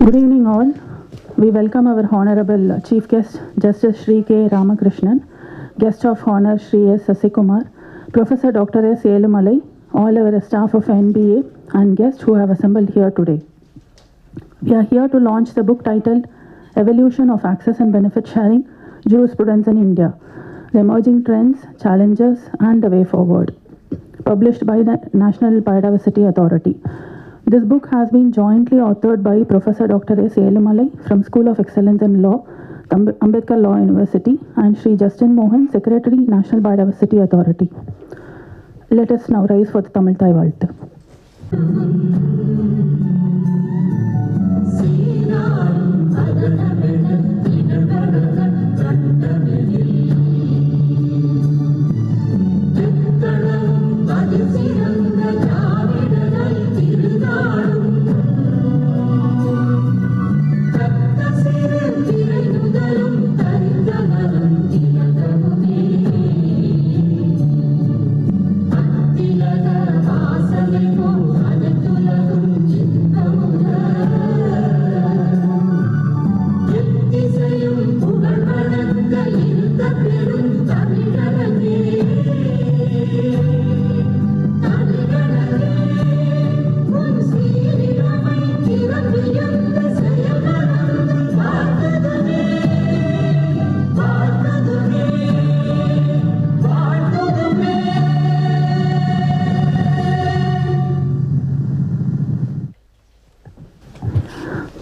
Good evening all. We welcome our Honorable Chief Guest, Justice Shri K.Ramakrishnan, Guest of Honor Shri S.Sasikumar, Professor Dr. S.Elumalai, all our staff of NBA and guests who have assembled here today. We are here to launch the book titled Evolution of Access and Benefit Sharing, Jurisprudence in India, the Emerging Trends, Challenges and the Way Forward, published by the National Biodiversity Authority. This book has been jointly authored by Professor Dr. S.Elumalai from School of Excellence in Law, Ambedkar Law University, and J.Justin Mohan, Secretary, National Biodiversity Authority. Let us now rise for the Tamil Thai Valttu.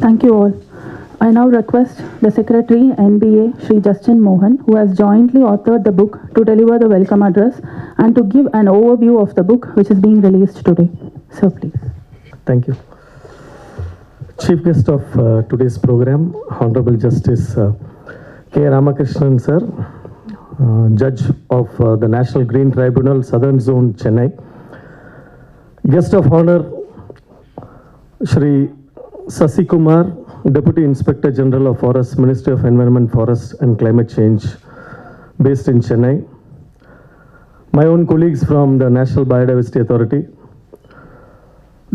Thank you all. I now request the Secretary, NBA, J.Justin Mohan, who has jointly authored the book, to deliver the welcome address and to give an overview of the book which is being released today. So please. Thank you. Chief guest of today's program, Honorable Justice K.Ramakrishnan sir, Judge of the National Green Tribunal, Southern Zone, Chennai. Guest of Honor, Shri S.Sasikumar, Deputy Inspector General of Forests, Ministry of Environment, Forests and Climate Change, based in Chennai. My own colleagues from the National Biodiversity Authority,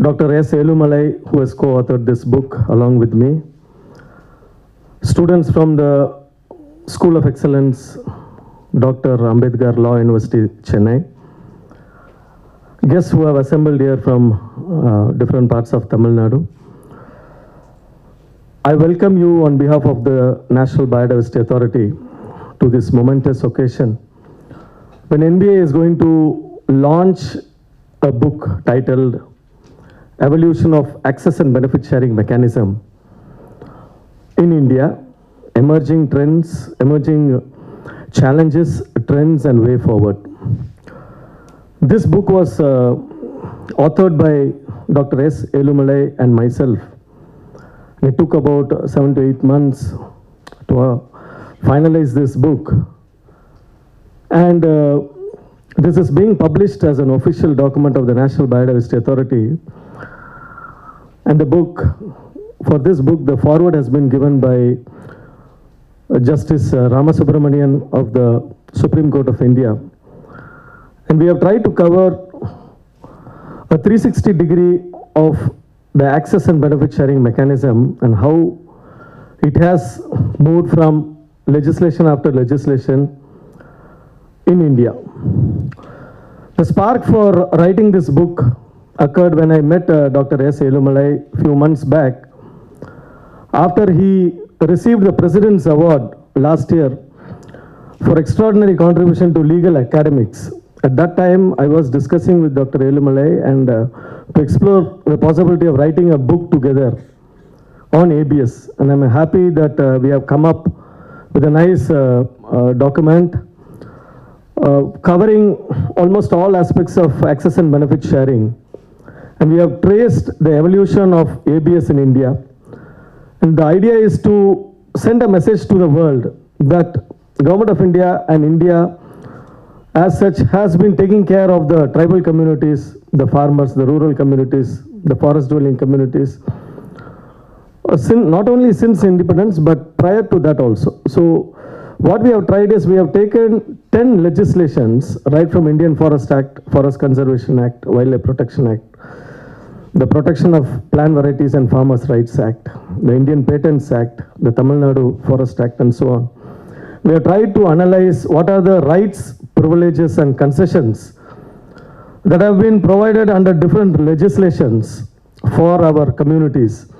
Dr. S.Elumalai, who has co-authored this book along with me, students from the School of Excellence, Dr. Ambedkar Law University, Chennai, guests who have assembled here from different parts of Tamil Nadu. I welcome you on behalf of the National Biodiversity Authority to this momentous occasion when NBA is going to launch a book titled Evolution of Access and Benefit Sharing Mechanism in India, Emerging Trends, Emerging Challenges, Trends and Way Forward. This book was authored by Dr. S.Elumalai and myself. It took about 7 to 8 months to finalize this book. And this is being published as an official document of the National Biodiversity Authority. And for this book, the foreword has been given by Justice Ramasubramanian of the Supreme Court of India. And we have tried to cover a 360-degree of the access and benefit sharing mechanism and how it has moved from legislation after legislation in India. The spark for writing this book occurred when I met Dr. S.Elumalai a few months back after he received the President's Award last year for extraordinary contribution to legal academics. At that time, I was discussing with Dr. Elumalai and to explore the possibility of writing a book together on ABS. And I'm happy that we have come up with a nice document covering almost all aspects of access and benefit sharing. And we have traced the evolution of ABS in India. And the idea is to send a message to the world that the Government of India and India as such has been taking care of the tribal communities, the farmers, the rural communities, the forest dwelling communities, not only since independence but prior to that also. So what we have tried is we have taken 10 legislations right from Indian Forest Act, Forest Conservation Act, Wildlife Protection Act, the Protection of Plant Varieties and Farmers' Rights Act, the Indian Patents Act, the Tamil Nadu Forest Act, and so on. We have tried to analyze what are the rights, privileges, and concessions that have been provided under different legislations for our communities,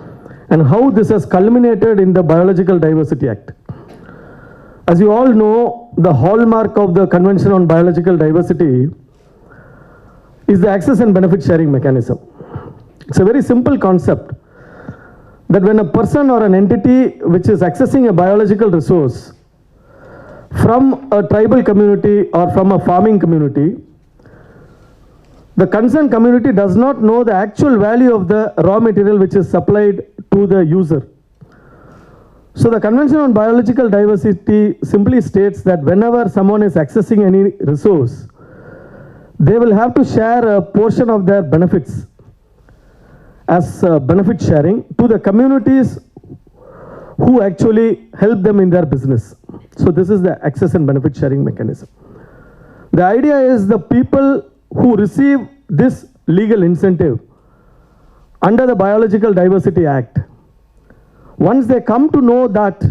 and how this has culminated in the Biological Diversity Act. As you all know, the hallmark of the Convention on Biological Diversity is the access and benefit sharing mechanism. It's a very simple concept that when a person or an entity which is accessing a biological resource from a tribal community or from a farming community, the concerned community does not know the actual value of the raw material which is supplied to the user. So the Convention on Biological Diversity simply states that whenever someone is accessing any resource, they will have to share a portion of their benefits as benefit sharing to the communities who actually help them in their business. So this is the access and benefit sharing mechanism. The idea is the people who receive this legal incentive under the Biological Diversity Act, once they come to know that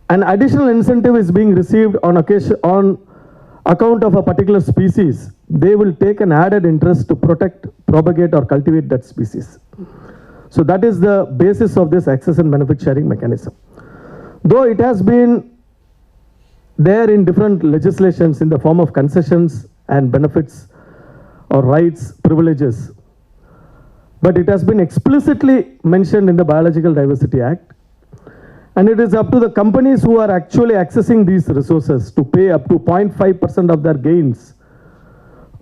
an additional incentive is being received on account of a particular species, they will take an added interest to protect, propagate, or cultivate that species. So that is the basis of this access and benefit sharing mechanism. Though it has been there in different legislations in the form of concessions and benefits or rights, privileges, but it has been explicitly mentioned in the Biological Diversity Act, and it is up to the companies who are actually accessing these resources to pay up to 0.5% of their gains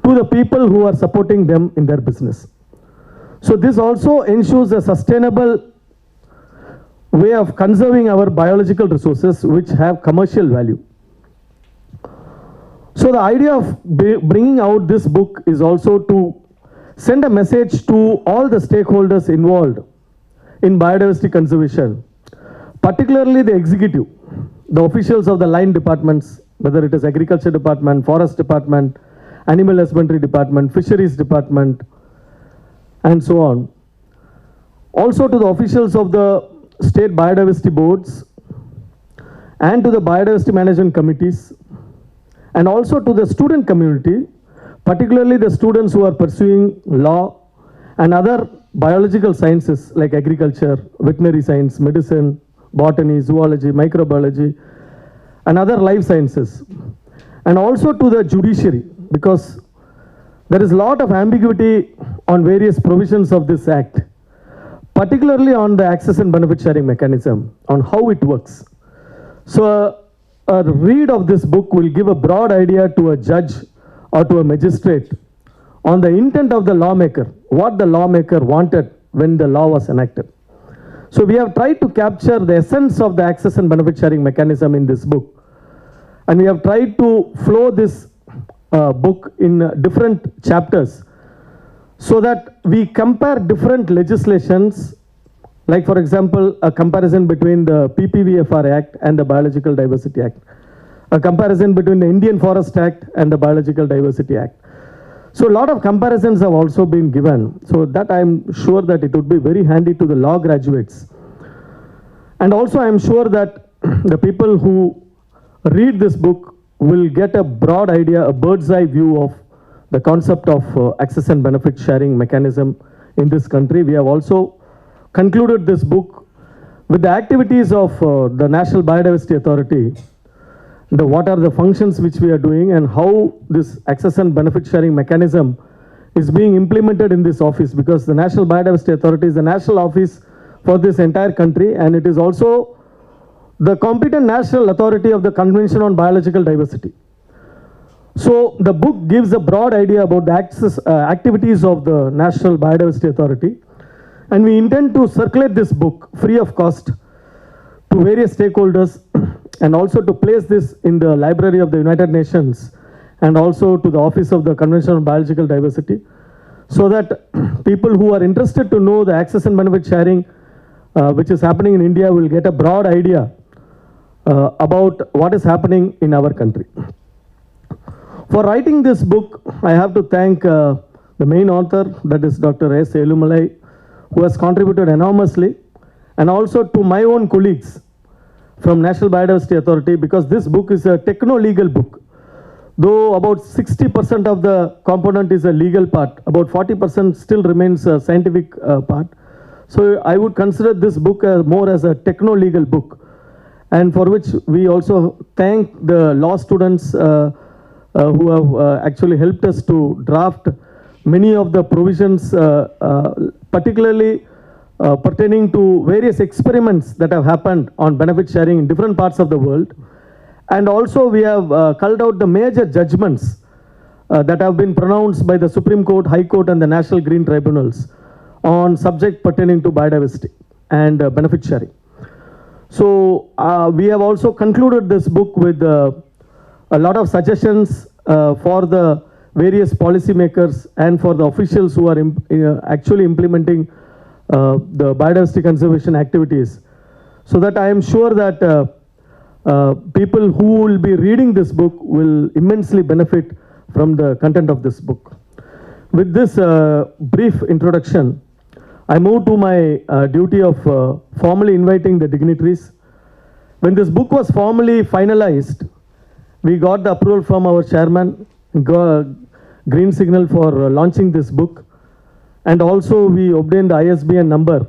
to the people who are supporting them in their business. So this also ensures a sustainable way of conserving our biological resources which have commercial value. So the idea of bringing out this book is also to send a message to all the stakeholders involved in biodiversity conservation, particularly the executive, the officials of the line departments, whether it is Agriculture Department, Forest Department, Animal Husbandry Department, Fisheries Department, and so on. Also to the officials of the state biodiversity boards and to the biodiversity management committees, and also to the student community, particularly the students who are pursuing law and other biological sciences like agriculture, veterinary science, medicine, botany, zoology, microbiology, and other life sciences. And also to the judiciary, because there is a lot of ambiguity on various provisions of this act, particularly on the access and benefit sharing mechanism, on how it works. So a read of this book will give a broad idea to a judge or to a magistrate on the intent of the lawmaker, what the lawmaker wanted when the law was enacted. So we have tried to capture the essence of the access and benefit sharing mechanism in this book. And we have tried to flow this book in different chapters so that we compare different legislations, like for example, a comparison between the PPVFR Act and the Biological Diversity Act, a comparison between the Indian Forest Act and the Biological Diversity Act. So a lot of comparisons have also been given, so that I'm sure that it would be very handy to the law graduates. And also I'm sure that the people who read this book will get a broad idea, a bird's eye view of the concept of access and benefit sharing mechanism in this country. We have also concluded this book with the activities of the National Biodiversity Authority, what are the functions which we are doing and how this access and benefit sharing mechanism is being implemented in this office, because the National Biodiversity Authority is the national office for this entire country, and it is also the competent national authority of the Convention on Biological Diversity. So the book gives a broad idea about the activities of the National Biodiversity Authority, and we intend to circulate this book free of cost to various stakeholders and also to place this in the Library of the United Nations and also to the Office of the Convention on Biological Diversity, so that people who are interested to know the access and benefit sharing which is happening in India will get a broad idea about what is happening in our country. For writing this book, I have to thank the main author, that is Dr. S.Elumalai, who has contributed enormously, and also to my own colleagues from National Biodiversity Authority, because this book is a techno-legal book. Though about 60% of the component is a legal part, about 40% still remains a scientific part. So I would consider this book more as a techno-legal book, and for which we also thank the law students who have actually helped us to draft many of the provisions, particularly pertaining to various experiments that have happened on benefit sharing in different parts of the world. And also we have culled out the major judgments that have been pronounced by the Supreme Court, High Court and the National Green Tribunals on subject pertaining to biodiversity and benefit sharing. So we have also concluded this book with a lot of suggestions for the various policymakers and for the officials who are actually implementing the biodiversity conservation activities, so that I am sure that people who will be reading this book will immensely benefit from the content of this book. With this brief introduction, I move to my duty of formally inviting the dignitaries. When this book was formally finalized, we got the approval from our chairman, green signal for launching this book, and also we obtained the ISBN number.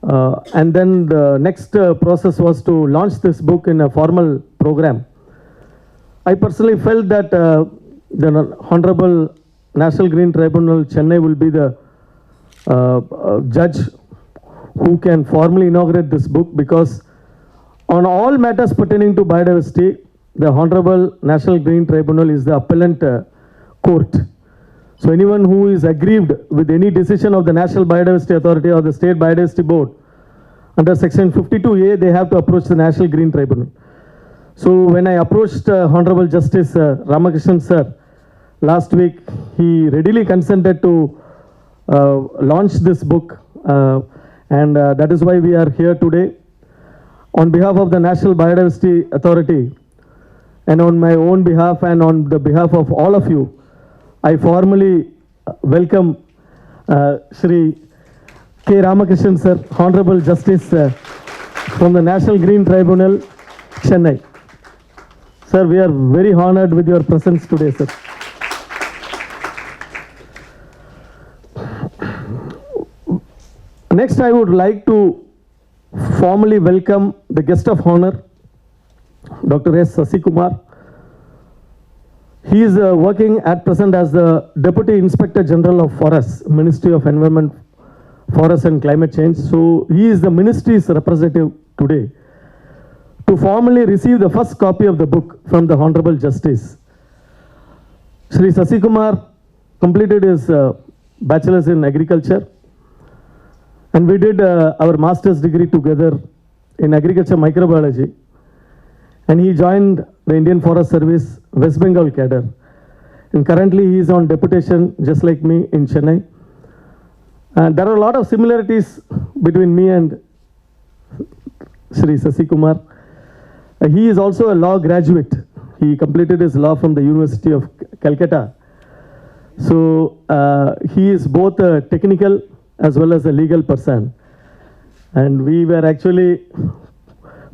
And then the next process was to launch this book in a formal program. I personally felt that the Honorable National Green Tribunal, Chennai, will be the judge who can formally inaugurate this book, because on all matters pertaining to biodiversity, the Honorable National Green Tribunal is the appellant court. So anyone who is aggrieved with any decision of the National Biodiversity Authority or the State Biodiversity Board, under section 52A, they have to approach the National Green Tribunal. So when I approached Honorable Justice Ramakrishnan sir last week, he readily consented to launch this book, and that is why we are here today. On behalf of the National Biodiversity Authority, and on my own behalf and on the behalf of all of you, I formally welcome Shri K.Ramakrishnan sir, Honorable Justice from the National Green Tribunal, Chennai. Sir, we are very honored with your presence today, sir. Next, I would like to formally welcome the guest of honor, Dr. S.Sasikumar. He is working at present as the Deputy Inspector General of Forests, Ministry of Environment, Forests and Climate Change. So he is the ministry's representative today to formally receive the first copy of the book from the Honorable Justice. Shri Sasikumar completed his bachelor's in agriculture, and we did our master's degree together in agriculture microbiology, and he joined the Indian Forest Service West Bengal cadre, and currently he is on deputation just like me in Chennai. And there are a lot of similarities between me and Shri Sasikumar. He is also a law graduate. He completed his law from the University of Calcutta. So he is both a technical as well as a legal person. And we were actually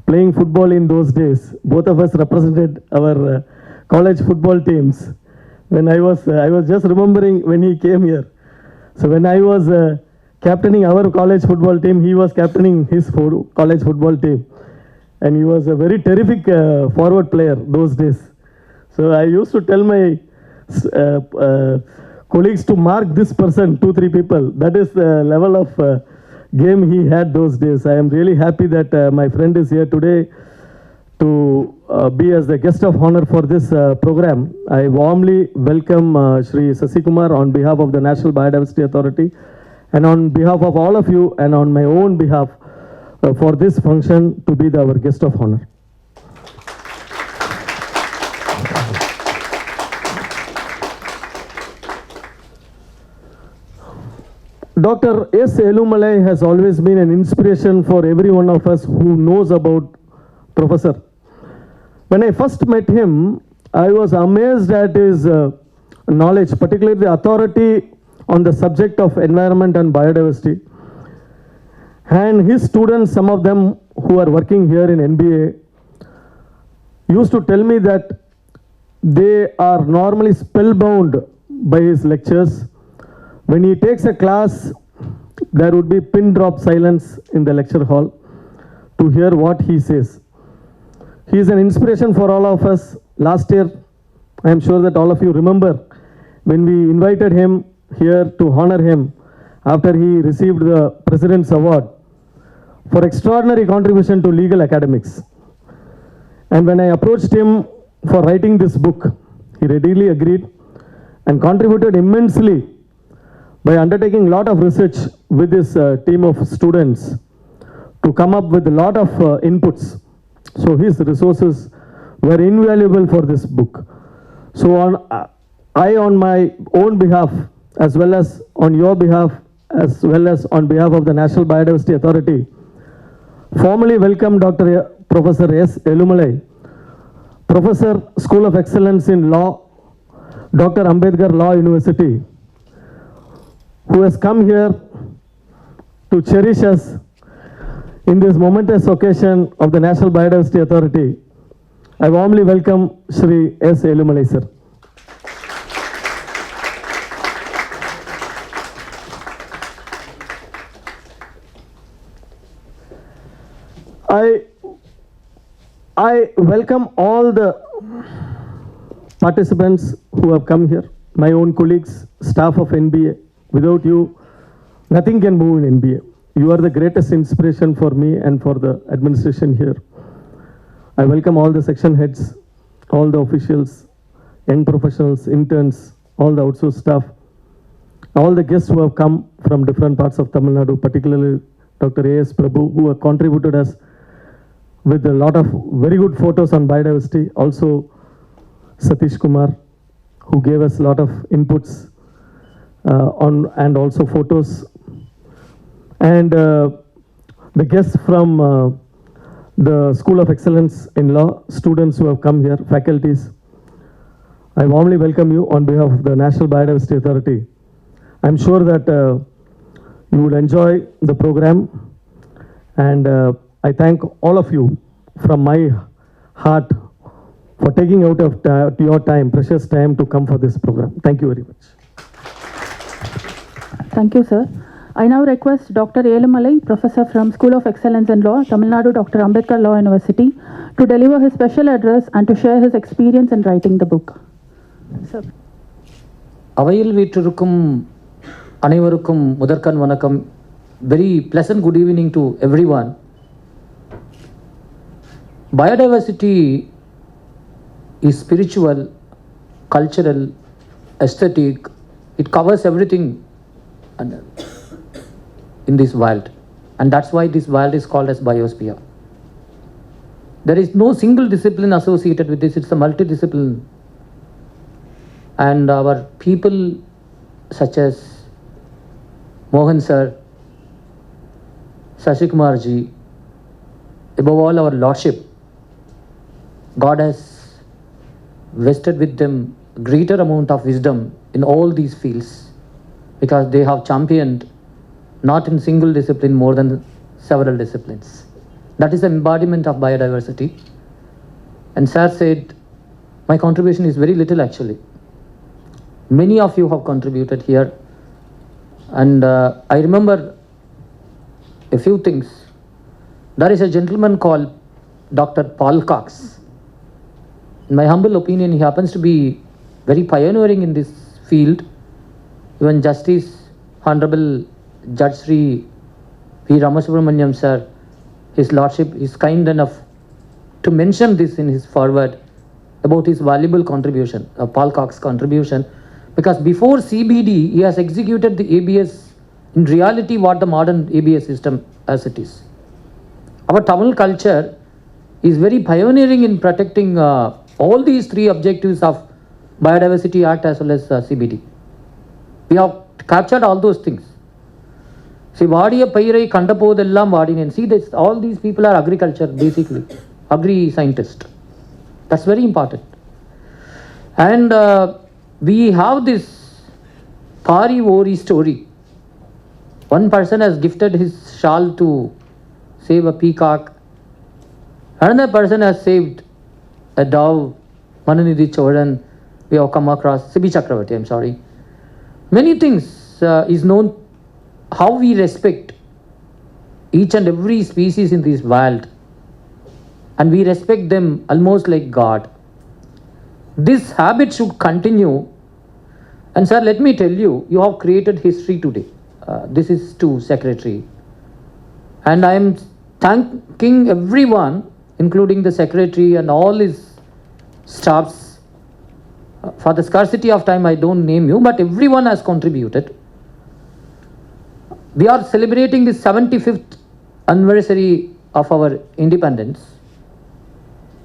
playing football in those days. Both of us represented our college football teams. When I was just remembering when he came here. So when I was captaining our college football team, he was captaining his college football team. And he was a very terrific forward player those days. So I used to tell my colleagues to mark this person, 2-3 people. That is the level of game he had those days. I am really happy that my friend is here today to be as the guest of honor for this program. I warmly welcome Shri Sasikumar on behalf of the National Biodiversity Authority and on behalf of all of you and on my own behalf for this function to be our guest of honor. Dr. S.Elumalai has always been an inspiration for every one of us who knows about Professor. When I first met him, I was amazed at his knowledge, particularly the authority on the subject of environment and biodiversity. And his students, some of them who are working here in NBA, used to tell me that they are normally spellbound by his lectures. When he takes a class, there would be pin drop silence in the lecture hall to hear what he says. He is an inspiration for all of us. Last year, I am sure that all of you remember when we invited him here to honor him after he received the President's Award for extraordinary contribution to legal academics. And when I approached him for writing this book, he readily agreed and contributed immensely by undertaking a lot of research with his team of students to come up with a lot of inputs. So his resources were invaluable for this book. So on my own behalf, as well as on your behalf, as well as on behalf of the National Biodiversity Authority, formally welcome Dr. Professor S.Elumalai, Professor, School of Excellence in Law, Dr. Ambedkar Law University, who has come here to cherish us in this momentous occasion of the National Biodiversity Authority. I warmly welcome Shri S.Elumalai, sir. I welcome all the participants who have come here, my own colleagues, staff of NBA. Without you, nothing can move in NBA. You are the greatest inspiration for me and for the administration here. I welcome all the section heads, all the officials, young professionals, interns, all the outsourced staff, all the guests who have come from different parts of Tamil Nadu, particularly Dr. A.S. Prabhu, who have contributed us with a lot of very good photos on biodiversity. Also, S.Sasikumar, who gave us a lot of inputs and also photos. And the guests from the School of Excellence in Law, students who have come here, faculties. I warmly welcome you on behalf of the National Biodiversity Authority. I'm sure that you will enjoy the program, and I thank all of you from my heart for taking out of your time, precious time, to come for this program. Thank you very much. Thank you, sir. I now request Dr. S.Elumalai, Professor from School of Excellence in Law, Tamil Nadu Dr. Ambedkar Law University, to deliver his special address and to share his experience in writing the book. Sir. அவையில் வீற்றிருக்கும் அனைவருக்கும் முதற்கண் வணக்கம். Very pleasant good evening to everyone. Biodiversity is spiritual, cultural, aesthetic. It covers everything in this world, and that's why this world is called as biosphere. There is no single discipline associated with this. It's a multidiscipline, and our people such as Mohan sir, S.Sasikumar ji, above all our lordship, God has vested with them greater amount of wisdom in all these fields, because they have championed not in single discipline more than several disciplines. That is the embodiment of biodiversity. And sir said, my contribution is very little actually. Many of you have contributed here, and I remember a few things. There is a gentleman called Dr. Paul Cox. In my humble opinion, he happens to be very pioneering in this field. Even Justice Hon'ble Judge Shri V.Ramasubramanian sir, his lordship, is kind enough to mention this in his foreword about his valuable contribution, Paul Cox's contribution, because before CBD, he has executed the ABS in reality what the modern ABS system as it is. Our Tamil culture is very pioneering in protecting all these three objectives of Biodiversity Act as well as CBD. We have captured all those things. See, Vadiya Pairai Kandapodellam Vadinen. See, this, all these people are agriculture basically, agri scientists. That's very important. And we have this Pari Ori story. One person has gifted his shawl to save a peacock. Another person has saved a dove. Mananidhi Choran, we have come across. Sibi Chakravarti, I'm sorry. Many things is known how we respect each and every species in this world. And we respect them almost like God. This habit should continue. And sir, let me tell you, you have created history today. This is to Secretary. And I am thanking everyone, including the Secretary and all his staffs. For the scarcity of time, I don't name you, but everyone has contributed. We are celebrating the 75th anniversary of our independence.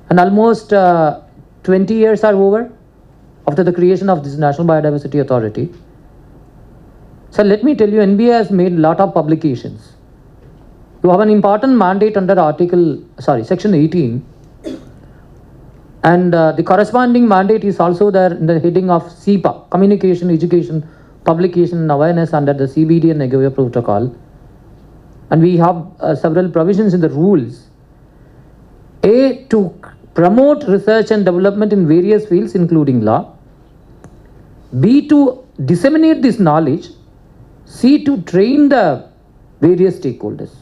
And almost 20 years are over after the creation of this National Biodiversity Authority. So let me tell you, NBA has made a lot of publications. You have an important mandate under Section 18. And the corresponding mandate is also there in the heading of CEPA, Communication, Education, Publication and Awareness under the CBD and Nagoya Protocol. And we have several provisions in the rules. A, to promote research and development in various fields, including law. B, to disseminate this knowledge. C, to train the various stakeholders.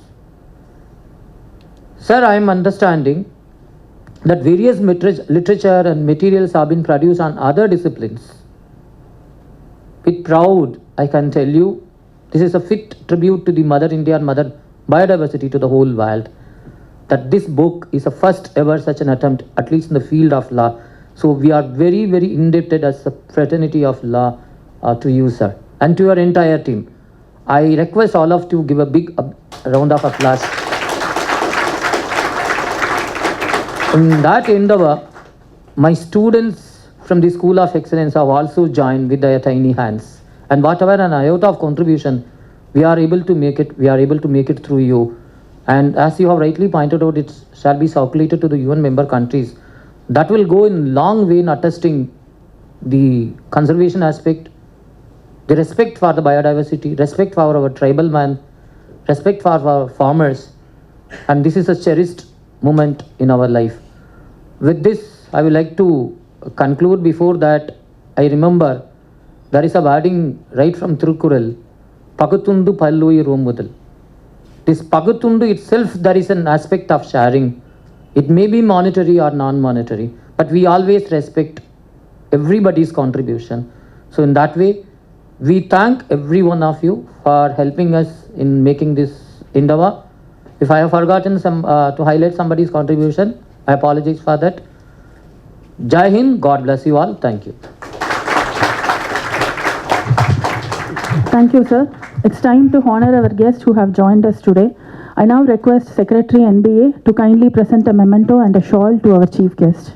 Sir, I am understanding that various literature and materials have been produced on other disciplines. With proud, I can tell you, this is a fit tribute to the Mother India and Mother Biodiversity to the whole world, that this book is the first ever such an attempt, at least in the field of law. So we are very, very indebted as a fraternity of law to you, sir, and to your entire team. I request all of you to give a big round of applause. In that endeavor, my students from the School of Excellence have also joined with their tiny hands. And whatever an iota of contribution, we are able to make it, through you. And as you have rightly pointed out, it shall be circulated to the UN member countries. That will go in long way in attesting the conservation aspect, the respect for the biodiversity, respect for our tribal man, respect for our farmers. And this is a cherished moment in our life. With this, I would like to conclude. Before that, I remember there is a wording right from Thirukural, Pagutundu Pallui Romudal. This Pagutundu itself, there is an aspect of sharing. It may be monetary or non-monetary, but we always respect everybody's contribution. So in that way, we thank every one of you for helping us in making this endeavor. If I have forgotten to highlight somebody's contribution, I apologize for that. Jai Hind, God bless you all. Thank you. Thank you, sir. It's time to honor our guests who have joined us today. I now request Secretary NBA to kindly present a memento and a shawl to our chief guest.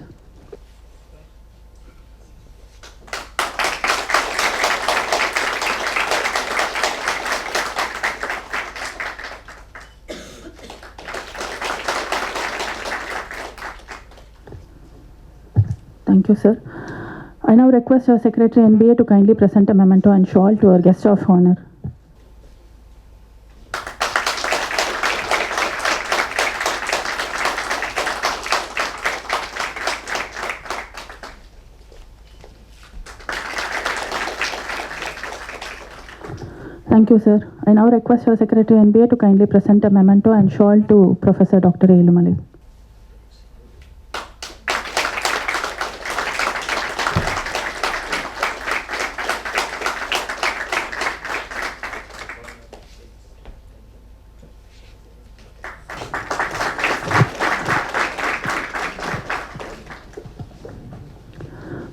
Thank you, sir. I now request our Secretary NBA to kindly present a memento and shawl to our guest of honor. Thank you, sir. I now request our Secretary NBA to kindly present a memento and shawl to Professor Dr. S.Elumalai.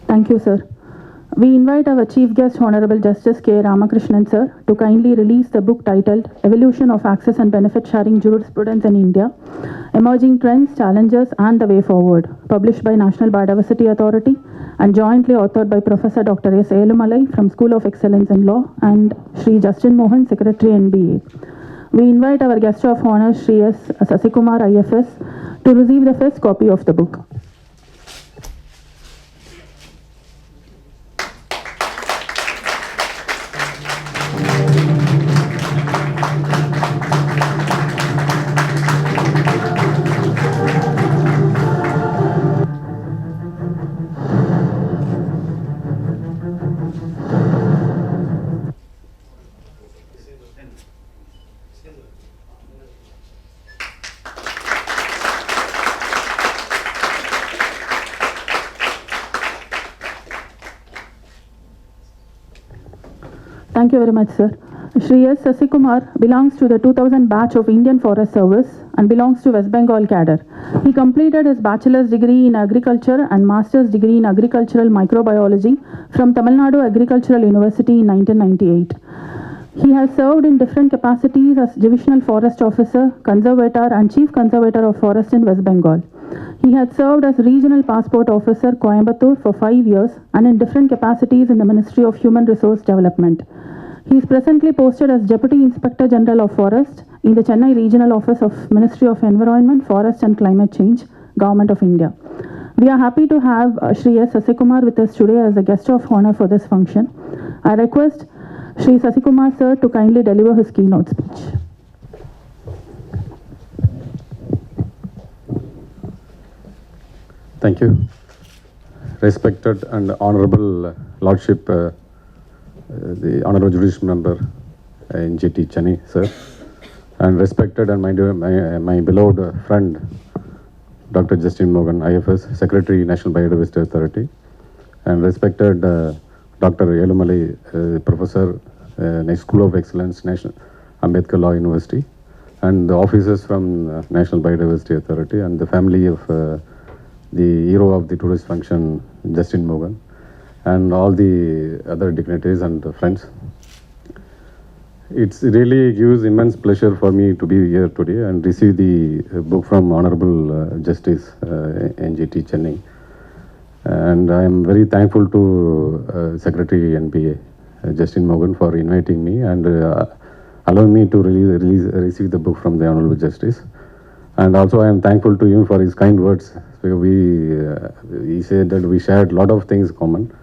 Thank you, sir. We invite our Chief Guest, Honorable Justice K.Ramakrishnan, sir, to kindly release the book titled Evolution of Access and Benefit Sharing Jurisprudence in India, Emerging Trends, Challenges and the Way Forward, published by National Biodiversity Authority and jointly authored by Professor Dr. S.Elumalai from School of Excellence in Law and Shri Justin Mohan, Secretary NBA. We invite our guest of honor, Shri S.Sasikumar, IFS, to receive the first copy of the book. Thank you very much, sir. Shri S.Sasikumar belongs to the 2000 batch of Indian Forest Service and belongs to West Bengal cadre. He completed his bachelor's degree in agriculture and master's degree in agricultural microbiology from Tamil Nadu Agricultural University in 1998. He has served in different capacities as Divisional Forest Officer, Conservator and Chief Conservator of Forest in West Bengal. He had served as Regional Passport Officer, Coimbatore for 5 years and in different capacities in the Ministry of Human Resource Development. He is presently posted as Deputy Inspector General of Forest in the Chennai Regional Office of Ministry of Environment, Forest and Climate Change, Government of India. We are happy to have Shri S.Sasikumar with us today as a guest of honor for this function. I request Shri Sasikumar sir to kindly deliver his keynote speech. Thank you. Respected and Honorable Lordship, the Honorable Judicial Member, NGT Chennai, sir, and respected and my beloved friend, Dr. Justin Mohan, IFS, Secretary, National Biodiversity Authority, and respected Dr. S.Elumalai, Professor, School of Excellence, National Ambedkar Law University, and the officers from National Biodiversity Authority, and the family of the hero of the today's function, Justin Mohan, and all the other dignitaries and friends. It really gives immense pleasure for me to be here today and receive the book from Honorable Justice NGT Chennai. And I am very thankful to Secretary NBA Justin Mohan for inviting me and allowing me to receive the book from the Honorable Justice. And also I am thankful to him for his kind words. He said that we shared a lot of things common.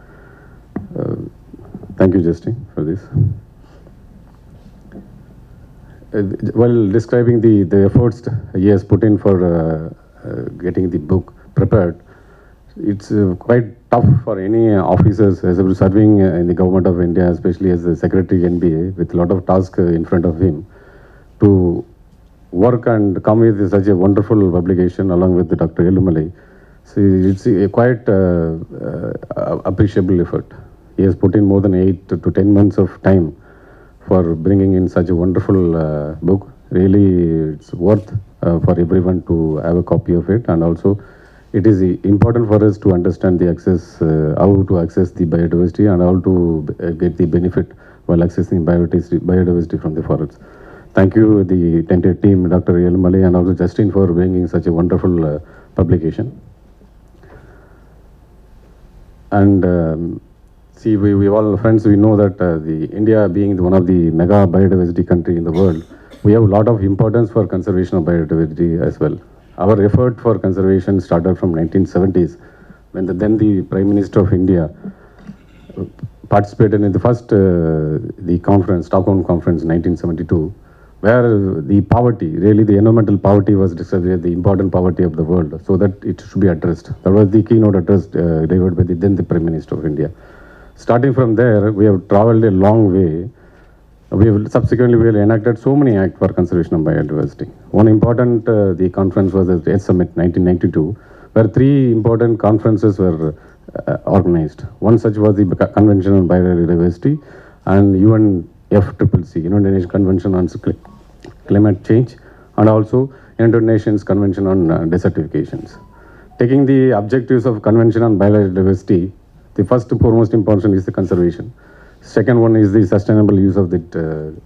Thank you, Justin, for this. While describing the efforts he has put in for getting the book prepared, it's quite tough for any officers serving in the government of India, especially as the Secretary NBA, with a lot of tasks in front of him, to work and come with such a wonderful publication along with Dr. S.Elumalai. So it's a quite appreciable effort. He has put in more than 8 to 10 months of time for bringing in such a wonderful book. Really, it's worth for everyone to have a copy of it. And also, it is important for us to understand the access, how to access the biodiversity and how to get the benefit while accessing biodiversity from the forests. Thank you, the entire team, Dr. S.Elumalai and also Justin, for bringing such a wonderful publication. And see, we all friends, we know that the India being one of the mega biodiversity country in the world, we have a lot of importance for conservation of biodiversity as well. Our effort for conservation started from 1970s, when then the Prime Minister of India participated in the first the conference, Stockholm Conference, 1972, where the poverty, really the environmental poverty was described as the important poverty of the world, so that it should be addressed. That was the keynote address delivered by the Prime Minister of India. Starting from there, we have traveled a long way. We have subsequently enacted so many acts for conservation of biodiversity. One important the conference was the S Summit 1992, where 3 important conferences were organized. One such was the Convention on Biodiversity and UNFCCC, United Nations Convention on Climate Change, and also United Nations Convention on Desertifications. Taking the objectives of Convention on Biodiversity, the first foremost important is the conservation. Second one is the sustainable use of the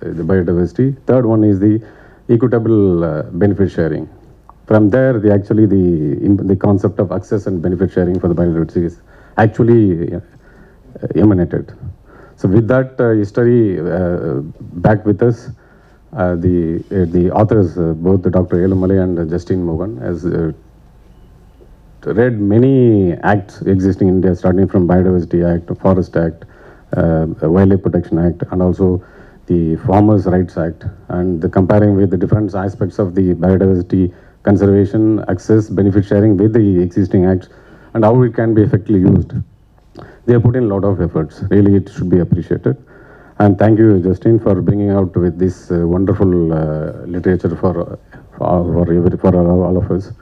biodiversity. Third one is the equitable benefit sharing. From there, the concept of access and benefit sharing for the biodiversity is actually emanated. So with that history back with us, the authors, both Dr. S.Elumalai and Justin Mohan, has read many acts existing in India, starting from Biodiversity Act, Forest Act, Wildlife Protection Act, and also the Farmers' Rights Act, and comparing with the different aspects of the biodiversity conservation, access, benefit sharing with the existing acts, and how it can be effectively used. They have put in a lot of efforts. Really, it should be appreciated. And thank you, Justin, for bringing out with this wonderful literature for all of us.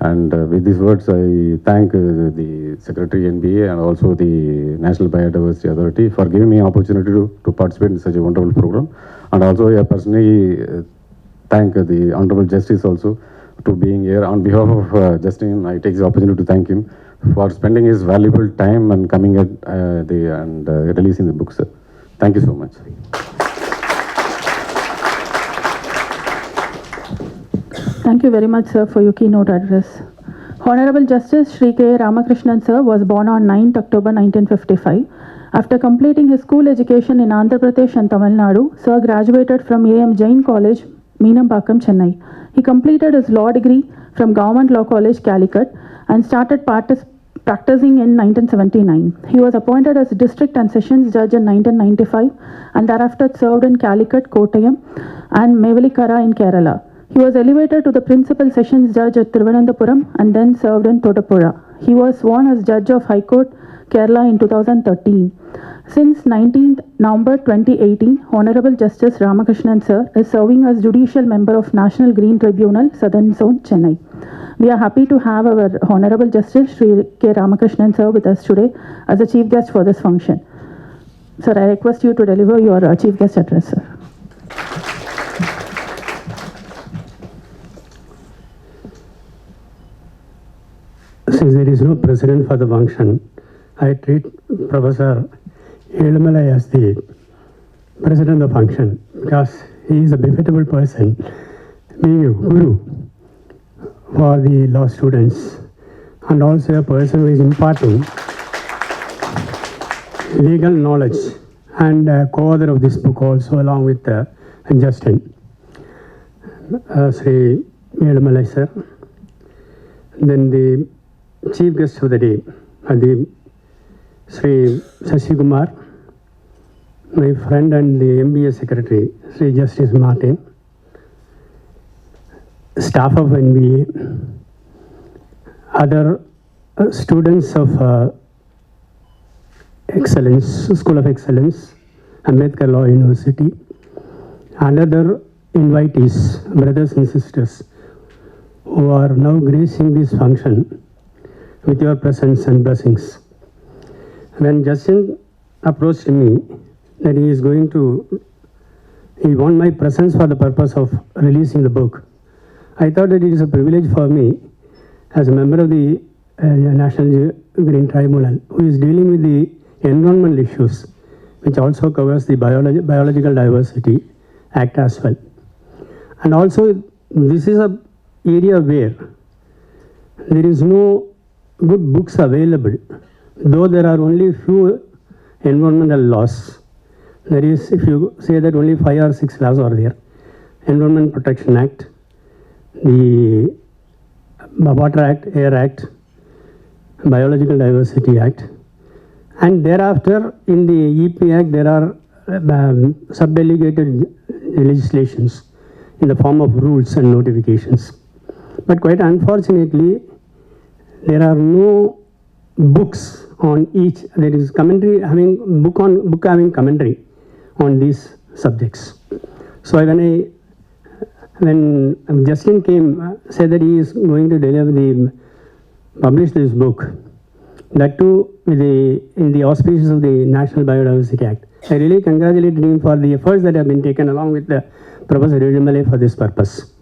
And with these words, I thank the Secretary NBA and also the National Biodiversity Authority for giving me an opportunity to participate in such a wonderful program. And also I personally thank the Honorable Justice also to being here. On behalf of Justin, I take the opportunity to thank him for spending his valuable time and coming at releasing the book, sir. Thank you so much. Thank you very much, sir, for your keynote address. Honorable Justice Shri K.Ramakrishnan, sir, was born on 9th October 1955. After completing his school education in Andhra Pradesh and Tamil Nadu, sir graduated from A.M. Jain College, Meenambakkam, Chennai. He completed his law degree from Government Law College, Calicut, and started practicing in 1979. He was appointed as District and Sessions Judge in 1995 and thereafter served in Calicut, Kottayam, and Mevalikara in Kerala. He was elevated to the Principal Sessions Judge at Thiruvananthapuram and then served in Thottappuzha. He was sworn as Judge of High Court, Kerala in 2013. Since 19th November 2018, Honorable Justice Ramakrishnan, sir, is serving as Judicial Member of National Green Tribunal, Southern Zone, Chennai. We are happy to have our Honorable Justice Shri K. Ramakrishnan, sir, with us today as the Chief Guest for this function. Sir, I request you to deliver your Chief Guest address, sir. Since there is no president for the function, I treat Professor S.Elumalai as the president of the function because he is a befitable person, being a guru for the law students and also a person who is imparting legal knowledge and co-author of this book also along with Justin. Shri S.Elumalai, sir. Then the Chief Guest of the day, the Shri S.Sasikumar, my friend and the MBA Secretary, Shri Justice Martin, staff of NBA, other students of Excellence, School of Excellence, Ambedkar Law University, and other invitees, brothers and sisters, who are now gracing this function with your presence and blessings. When Justin approached me that he want my presence for the purpose of releasing the book, I thought that it is a privilege for me as a member of the National Green Tribunal who is dealing with the environmental issues, which also covers the Biological Diversity Act as well. And also this is an area where there is no good books available, though there are only few environmental laws. There is, if you say that only 5 or 6 laws are there, Environment Protection Act, the Water Act, Air Act, Biological Diversity Act, and thereafter in the EP Act there are sub-delegated legislations in the form of rules and notifications. But quite unfortunately, there are no books on each. There is commentary having book having commentary on these subjects. So when Justin came, said that he is going to publish this book, that too in the auspices of the National Biodiversity Act. I really congratulated him for the efforts that have been taken along with Professor S.Elumalai for this purpose,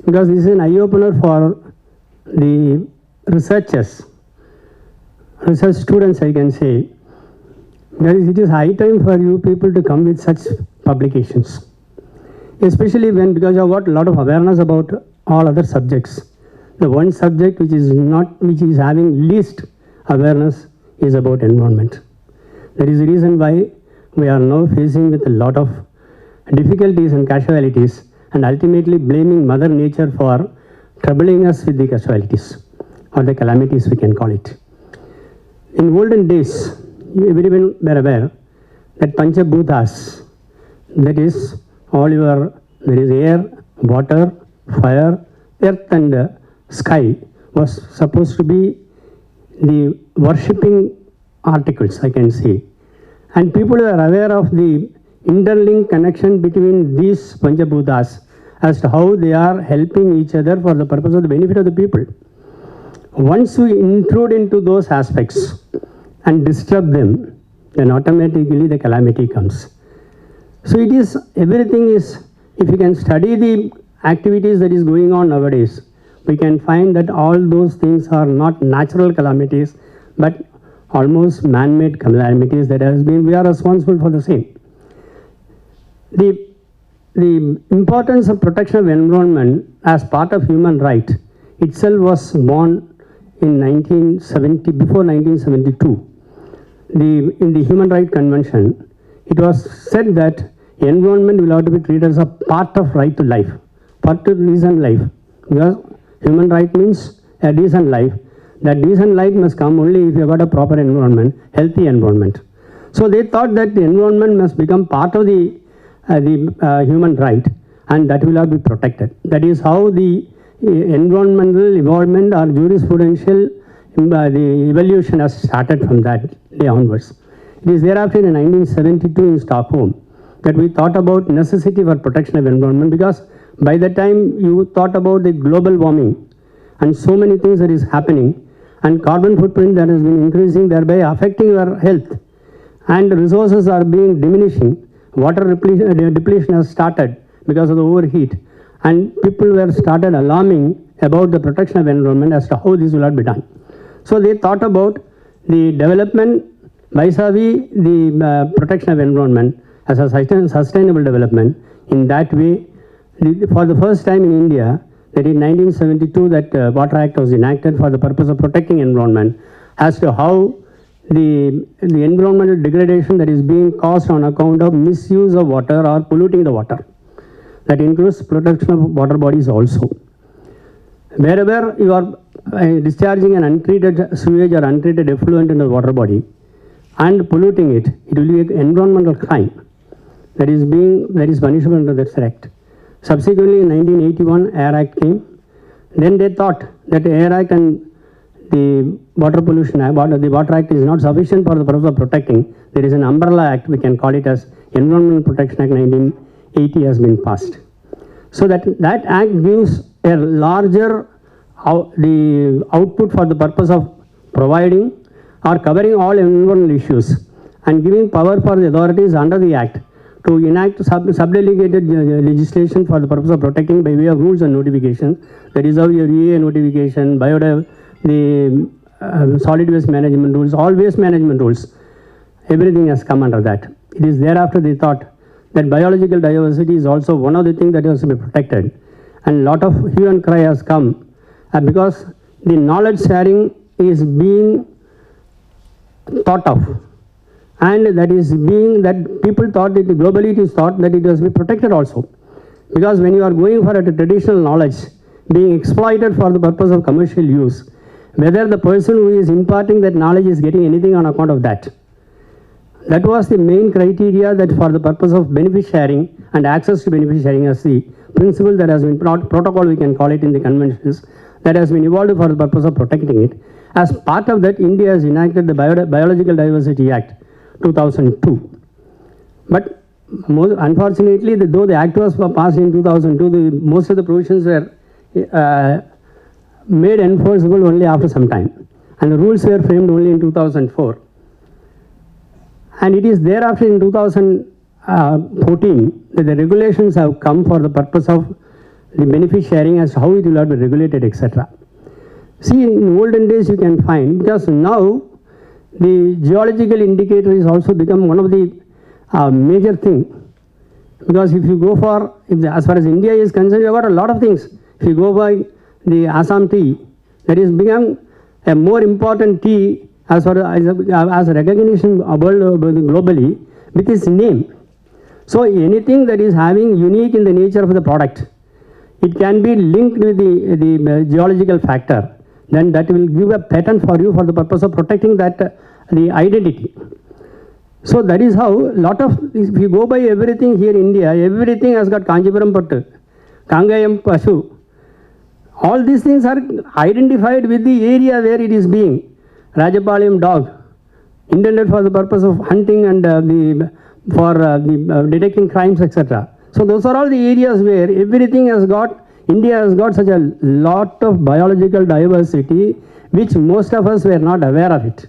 because this is an eye-opener for the research students, I can say, that it is high time for you people to come with such publications, especially because you have got a lot of awareness about all other subjects. The one subject which is having least awareness is about environment. That is the reason why we are now facing with a lot of difficulties and casualties, and ultimately blaming Mother Nature for troubling us with the casualties or the calamities, we can call it. In olden days, everyone were aware that Panchabhutas, that is there is air, water, fire, earth and sky, was supposed to be the worshipping articles, I can say. And people were aware of the interlinked connection between these Panchabhutas as to how they are helping each other for the purpose of the benefit of the people. Once we intrude into those aspects and disturb them, then automatically the calamity comes. So it is, everything is, if you can study the activities that is going on nowadays, we can find that all those things are not natural calamities, but almost man-made calamities that has been, we are responsible for the same. The importance of protection of environment as part of human right itself was born in 1970, before 1972. In the Human Rights Convention, it was said that environment will have to be treated as a part of right to life, part of decent life. Because human right means a decent life. That decent life must come only if you have got a proper environment, healthy environment. So they thought that the environment must become part of the human right, and that will have to be protected. That is how the environmental involvement or jurisprudential the evolution has started from that day onwards. It is thereafter in 1972 in Stockholm that we thought about necessity for protection of environment, because by the time you thought about the global warming and so many things that is happening, and carbon footprint that has been increasing, thereby affecting your health, and resources are being diminishing, water depletion has started because of the overheat, and people were started alarming about the protection of environment as to how this will not be done. So they thought about the development vis-a-vis the protection of environment as a sustainable development. In that way, for the first time in India, that in 1972 that Water Act was enacted for the purpose of protecting environment, as to how the environmental degradation that is being caused on account of misuse of water or polluting the water. That includes protection of water bodies also. Wherever you are discharging an untreated sewage or untreated effluent into the water body and polluting it, it will be an environmental crime that is punishable under that act. Subsequently, in 1981, Air Act came. Then they thought that Air Act and the Water Pollution Act, the Water Act is not sufficient for the purpose of protecting. There is an umbrella act, we can call it as Environmental Protection Act 1980 has been passed. So that act gives a larger the output for the purpose of providing or covering all environmental issues, and giving power for the authorities under the act to enact sub-delegated legislation for the purpose of protecting by way of rules and notifications. That is how your EA notification, the solid waste management rules, all waste management rules, everything has come under that. It is thereafter they thought that biological diversity is also one of the things that has to be protected. And lot of hue and cry has come because the knowledge sharing is being thought of. And that is being that people thought that globally it is thought that it has to be protected also. Because when you are going for a traditional knowledge being exploited for the purpose of commercial use, whether the person who is imparting that knowledge is getting anything on account of that. That was the main criteria, that for the purpose of benefit sharing and access to benefit sharing as the principle that has been protocol, we can call it in the conventions, that has been evolved for the purpose of protecting it. As part of that, India has enacted the Biological Diversity Act 2002. But unfortunately, though the act was passed in 2002, most of the provisions were made enforceable only after some time, and the rules were framed only in 2004. And it is thereafter in 2014 that the regulations have come for the purpose of the benefit sharing, as how it will have to be regulated, etc. See, in olden days you can find, because now the geological indicator is also become one of the major thing. Because if you go for, as far as India is concerned, you have got a lot of things. If you go by the Assam tea, that is become a more important tea as far as recognition globally with its name. So anything that is having unique in the nature of the product, it can be linked with the geological factor, then that will give a patent for you for the purpose of protecting that the identity. So that is how lot of, if you go by everything here in India, everything has got Kanjipuram Pattu, Kangayam Pasu. All these things are identified with the area where it is being. Rajapalayam dog, intended for the purpose of hunting and detecting crimes, etc. So those are all the areas where everything has got, India has got such a lot of biological diversity, which most of us were not aware of it.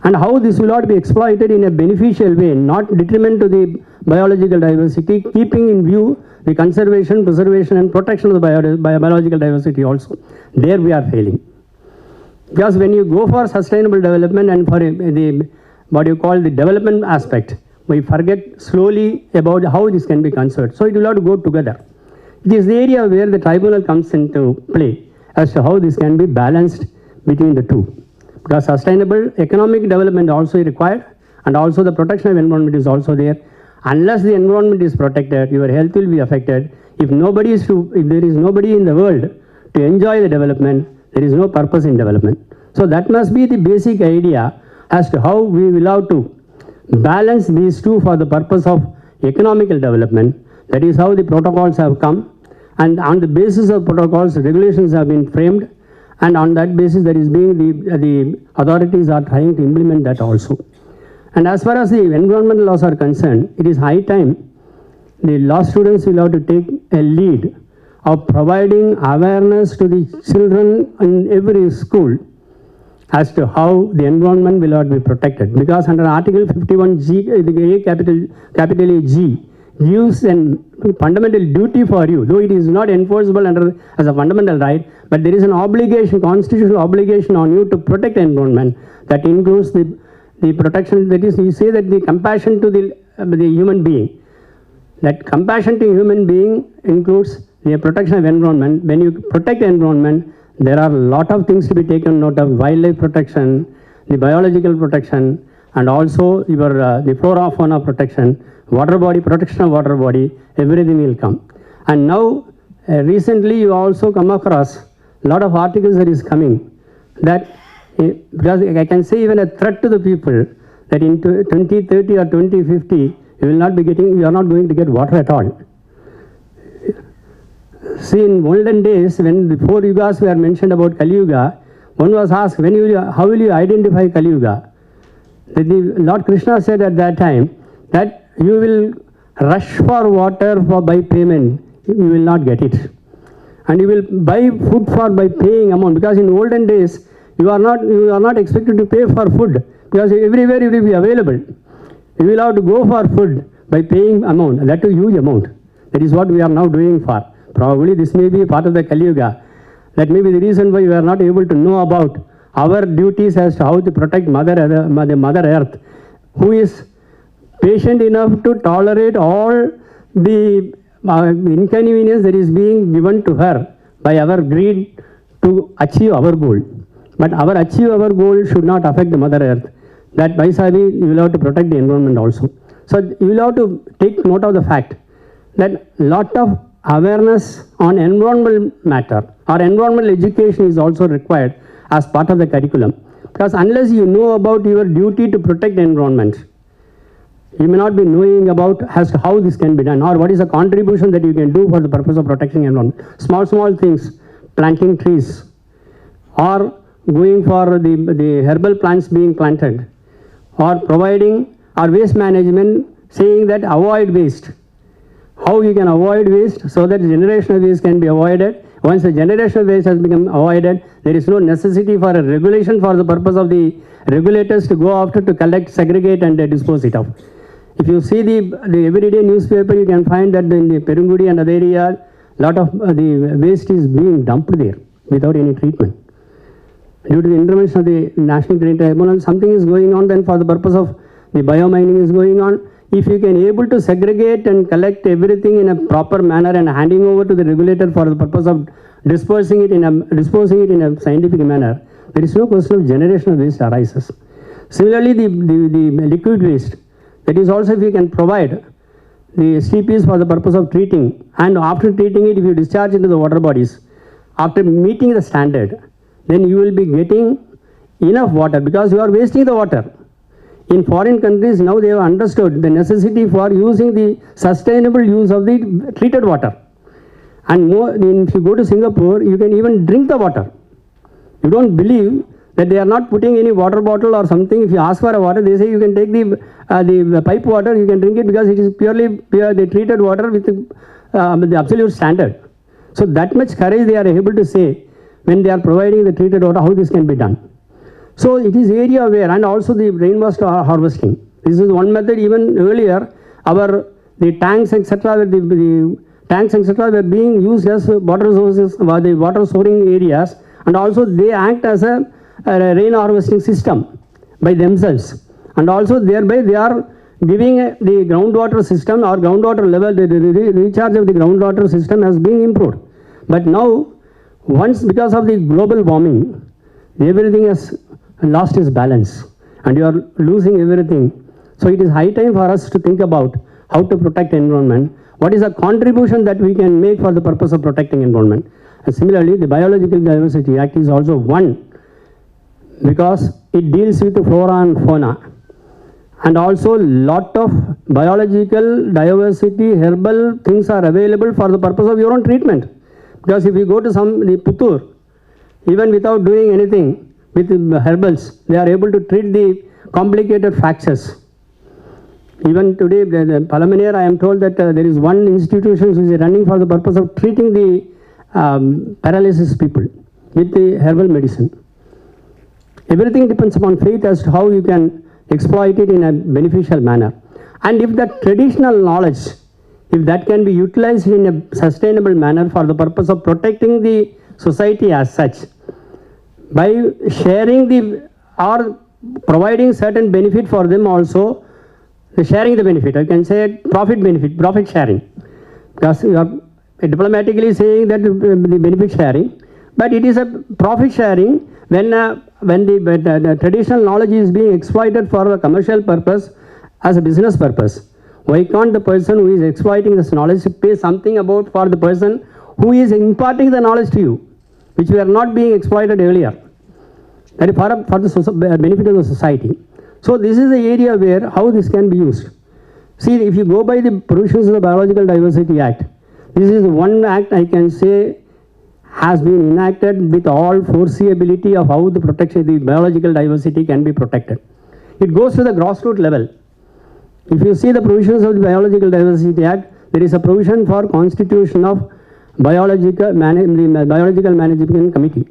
And how this will not be exploited in a beneficial way, not detriment to the biological diversity, keeping in view the conservation, preservation and protection of the biological diversity also. There we are failing. Because when you go for sustainable development and for the what you call the development aspect, we forget slowly about how this can be conserved. So it will not go together. It is the area where the tribunal comes into play as to how this can be balanced between the two. Because sustainable economic development also is required, and also the protection of environment is also there. Unless the environment is protected, your health will be affected. If there is nobody in the world to enjoy the development, there is no purpose in development. So that must be the basic idea as to how we will have to balance these two for the purpose of economical development. That is how the protocols have come, and on the basis of protocols, regulations have been framed, and on that basis there is being the authorities are trying to implement that also. And as far as the environmental laws are concerned, it is high time the law students will have to take a lead of providing awareness to the children in every school as to how the environment will not be protected. Because under Article 51G, the capital A G gives a fundamental duty for you, though it is not enforceable as a fundamental right, but there is an obligation, constitutional obligation on you to protect the environment. That includes the protection, that is, you say that the compassion to the human being. That compassion to human being includes the protection of environment. When you protect the environment, there are a lot of things to be taken note of: wildlife protection, the biological protection, and also the flora fauna protection, water body, protection of water body, everything will come. And now recently you also come across a lot of articles that is coming that because I can say even a threat to the people that in 2030 or 2050 you are not going to get water at all. See, in olden days, when the 4 yugas were mentioned about Kali Yuga, one was asked, how will you identify Kali Yuga? The Lord Krishna said at that time that you will rush for water by payment, you will not get it. And you will buy food by paying amount, because in olden days you are not expected to pay for food, because everywhere it will be available. You will have to go for food by paying amount, and that is a huge amount. That is what we are now doing for. Probably this may be part of the Kali Yuga. That may be the reason why we are not able to know about our duties as to how to protect Mother Earth, who is patient enough to tolerate all the inconvenience that is being given to her by our greed to achieve our goal. But achieve our goal should not affect the Mother Earth. That by Sabi, you will have to protect the environment also. So you will have to take note of the fact that lot of awareness on environmental matter or environmental education is also required as part of the curriculum. Because unless you know about your duty to protect the environment, you may not be knowing about as to how this can be done, or what is the contribution that you can do for the purpose of protecting environment. Small things, planting trees, or going for the herbal plants being planted, or providing our waste management, saying that avoid waste. How you can avoid waste so that generational waste can be avoided. Once the generational waste has become avoided, there is no necessity for a regulation for the purpose of the regulators to go after to collect, segregate and dispose it of. If you see the everyday newspaper, you can find that in the Perungudi and other area, lot of the waste is being dumped there without any treatment. Due to the intervention of the National Tribunal, something is going on, then for the purpose of the biomining is going on. If you can able to segregate and collect everything in a proper manner and handing over to the regulator for the purpose of disposing it in a scientific manner, there is no question of generational waste arises. Similarly, the liquid waste, that is also if you can provide the STPs for the purpose of treating, and after treating it, if you discharge into the water bodies, after meeting the standard, then you will be getting enough water, because you are wasting the water. In foreign countries now they have understood the necessity for using the sustainable use of the treated water. And if you go to Singapore, you can even drink the water. You don't believe that they are not putting any water bottle or something. If you ask for a water, they say you can take the pipe water, you can drink it, because it is purely the treated water with the absolute standard. So that much courage they are able to say, when they are providing the treated water, how this can be done. So it is area where, and also the rainwater harvesting. This is one method. Even earlier, the tanks etc. The tanks etc. were being used as water sources, the water storing areas, and also they act as a rain harvesting system by themselves, and also thereby they are giving the groundwater system or groundwater level, the recharge of the groundwater system has been improved. But now, once because of the global warming, everything has lost its balance and you are losing everything. So it is high time for us to think about how to protect environment. What is the contribution that we can make for the purpose of protecting environment? And similarly, the Biological Diversity Act is also one, because it deals with the flora and fauna, and also lot of biological diversity, herbal things are available for the purpose of your own treatment. Because if you go to the Puttur, even without doing anything with herbals, they are able to treat the complicated fractures. Even today, the Palamaneer, I am told that there is one institution which is running for the purpose of treating the paralysis people with the herbal medicine. Everything depends upon faith as to how you can exploit it in a beneficial manner. And if that traditional knowledge, if that can be utilized in a sustainable manner for the purpose of protecting the society as such, by sharing or providing certain benefit for them also, sharing the benefit, I can say profit sharing, because you are diplomatically saying that the benefit sharing, but it is a profit sharing when the traditional knowledge is being exploited for a commercial purpose as a business purpose. Why can't the person who is exploiting this knowledge pay something about for the person who is imparting the knowledge to you, which were not being exploited earlier? That is for the benefit of the society. So this is the area where how this can be used. See, if you go by the provisions of the Biological Diversity Act, this is one act I can say has been enacted with all foreseeability of how the protection, the biological diversity can be protected. It goes to the grassroots level. If you see the provisions of the Biological Diversity Act, there is a provision for constitution of biological management committee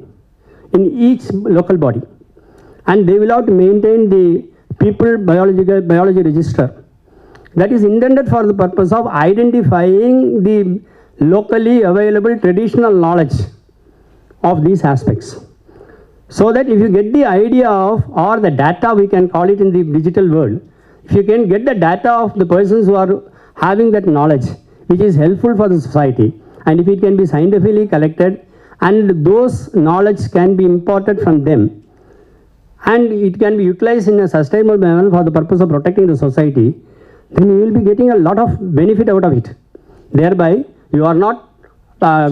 in each local body, and they will have to maintain the people biology register that is intended for the purpose of identifying the locally available traditional knowledge of these aspects, so that if you get the idea of, or the data we can call it in the digital world, if you can get the data of the persons who are having that knowledge which is helpful for the society, and if it can be scientifically collected and those knowledge can be imported from them and it can be utilized in a sustainable manner for the purpose of protecting the society, then you will be getting a lot of benefit out of it. Thereby you are not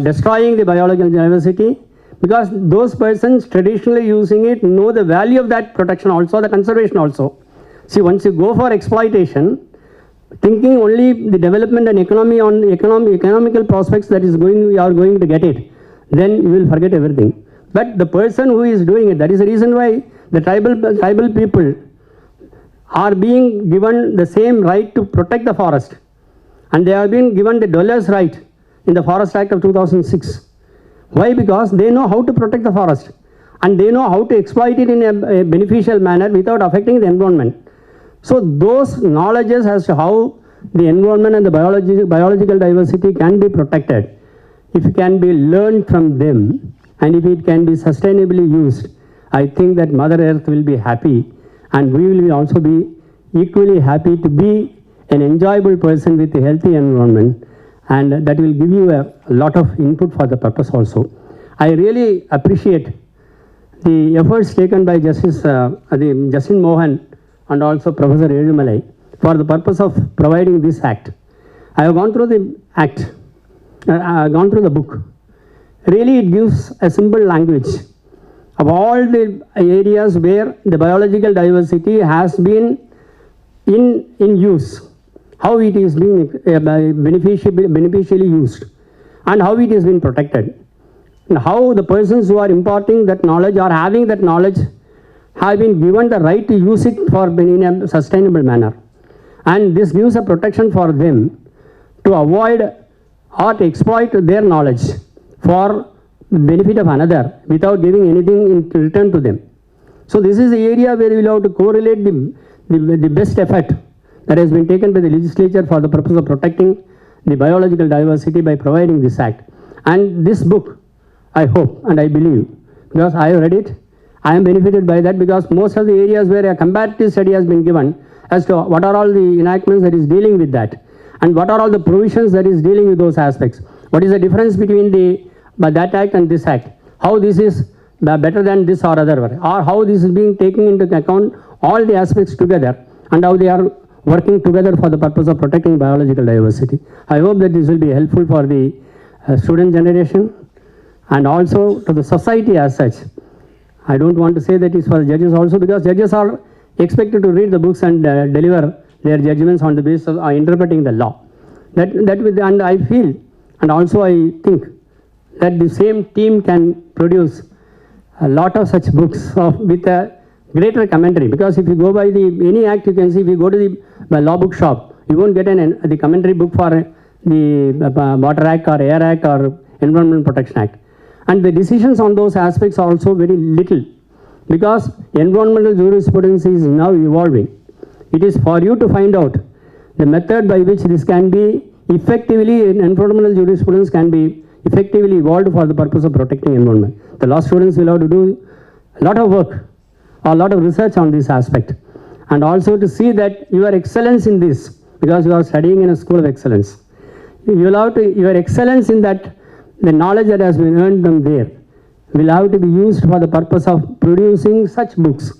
destroying the biological diversity, because those persons traditionally using it know the value of that protection also, the conservation also. See, once you go for exploitation, thinking only the development and economy on economical prospects that is going, you are going to get it, then you will forget everything. But the person who is doing it, that is the reason why the tribal people are being given the same right to protect the forest, and they have been given the dwellers' right in the Forest Act of 2006. Why? Because they know how to protect the forest and they know how to exploit it in a beneficial manner without affecting the environment. So those knowledges as to how the environment and the biological diversity can be protected, if it can be learned from them and if it can be sustainably used, I think that Mother Earth will be happy, and we will also be equally happy to be an enjoyable person with a healthy environment, and that will give you a lot of input for the purpose also. I really appreciate the efforts taken by Justin Mohan and also Professor S.Elumalai for the purpose of providing this act. I have gone through the act, gone through the book. Really it gives a simple language of all the areas where the biological diversity has been in use, how it is being beneficially used, and how it is being protected, and how the persons who are imparting that knowledge or having that knowledge have been given the right to use it for in a sustainable manner. And this gives a protection for them to avoid or to exploit their knowledge for benefit of another without giving anything in return to them. So this is the area where we will have to correlate the best effort that has been taken by the legislature for the purpose of protecting the biological diversity by providing this act. And this book, I hope and I believe, because I have read it, I am benefited by that, because most of the areas where a comparative study has been given as to what are all the enactments that is dealing with that, and what are all the provisions that is dealing with those aspects. What is the difference between that act and this act? How this is better than this or other, or how this is being taken into account all the aspects together, and how they are working together for the purpose of protecting biological diversity. I hope that this will be helpful for the student generation and also to the society as such. I don't want to say that it's for the judges also, because judges are expected to read the books and deliver their judgments on the basis of interpreting the law. And I feel, and also I think, that the same team can produce a lot of such books with a greater commentary, because if you go by any act, you can see, if you go to the law book shop, you won't get the commentary book for the Water Act or Air Act or Environmental Protection Act. And the decisions on those aspects are also very little, because environmental jurisprudence is now evolving. It is for you to find out the method by which this can be effectively, environmental jurisprudence can be effectively evolved for the purpose of protecting environment. The law students will have to do a lot of work, a lot of research on this aspect, and also to see that your excellence in this, because you are studying in a school of excellence, you will have to, your excellence in that, the knowledge that has been earned from there will have to be used for the purpose of producing such books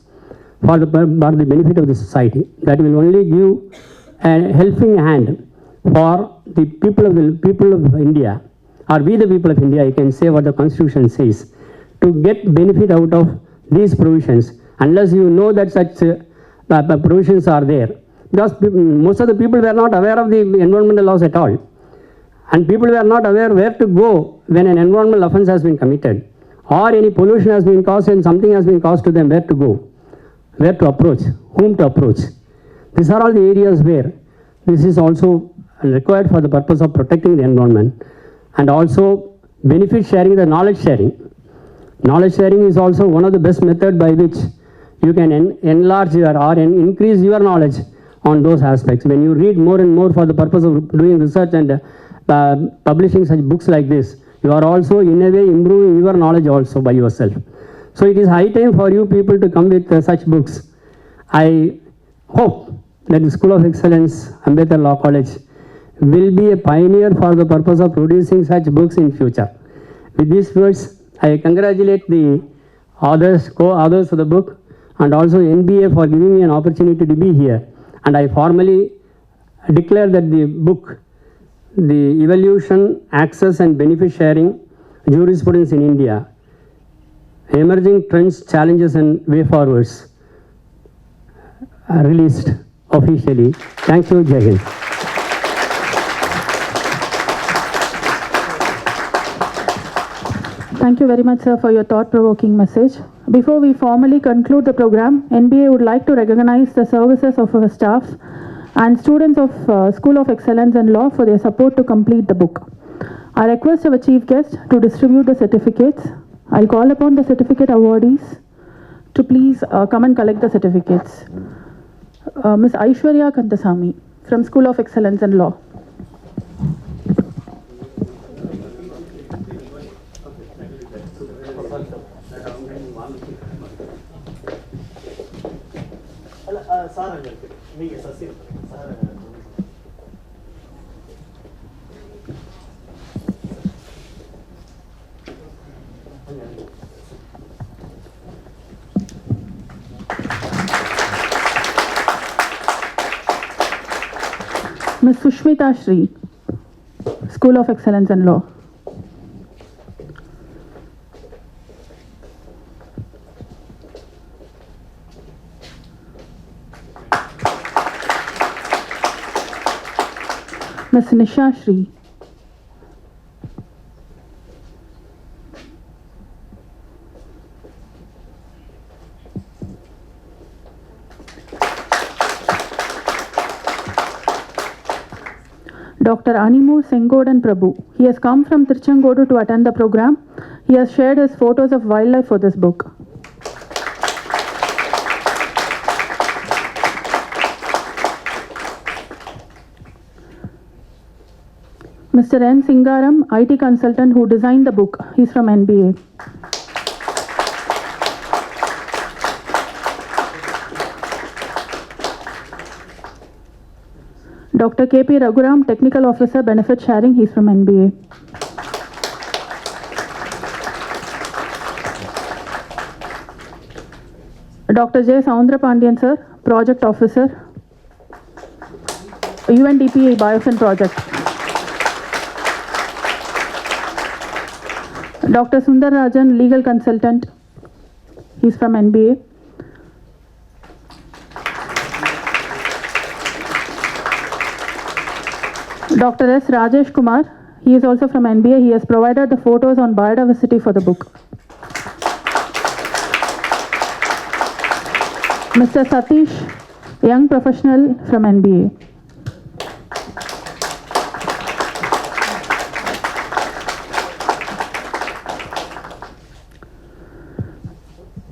for the benefit of the society. That will only give a helping hand for the people of India, or we the people of India, you can say what the Constitution says, to get benefit out of these provisions, unless you know that such provisions are there. Because most of the people were not aware of the environmental laws at all. And people were not aware where to go when an environmental offense has been committed, or any pollution has been caused and something has been caused to them, where to go, where to approach, whom to approach. These are all the areas where this is also required for the purpose of protecting the environment, and also benefit sharing, the knowledge sharing. Knowledge sharing is also one of the best methods by which you can enlarge your or increase your knowledge on those aspects. When you read more and more for the purpose of doing research and publishing such books like this, you are also in a way improving your knowledge also by yourself. So it is high time for you people to come with such books. I hope that the School of Excellence, Ambedkar Law College, will be a pioneer for the purpose of producing such books in future. With these words, I congratulate the authors, co-authors of the book, and also NBA for giving me an opportunity to be here. And I formally declare that the book, The Evolution, Access and Benefit Sharing, Jurisprudence in India, Emerging Trends, Challenges and Way Forwards, released officially. Thank you, Jai Hind. Thank you very much, sir, for your thought-provoking message. Before we formally conclude the program, NBA would like to recognize the services of our staff and students of School of Excellence and Law for their support to complete the book. I request our chief guest to distribute the certificates. I'll call upon the certificate awardees to please come and collect the certificates. Ms. Aishwarya Kantasamy from School of Excellence and Law. Ms. Sushmita Shri, School of Excellence and Law. Ms. Nisha Shri. Dr. Animu Sengodan Prabhu. He has come from Tirchangodu to attend the program. He has shared his photos of wildlife for this book. Mr. N. Singaram, IT consultant who designed the book. He's from NBA. Dr. K.P. Raghuram, technical officer, benefit sharing. He's from NBA. Dr. J. Soundrapandian, sir, project officer, UNDP Biofin project. Dr. Sundar Rajan, legal consultant. He's from NBA. Dr. S. Rajesh Kumar, he is also from NBA. He has provided the photos on biodiversity for the book. Mr. Satish, young professional from NBA.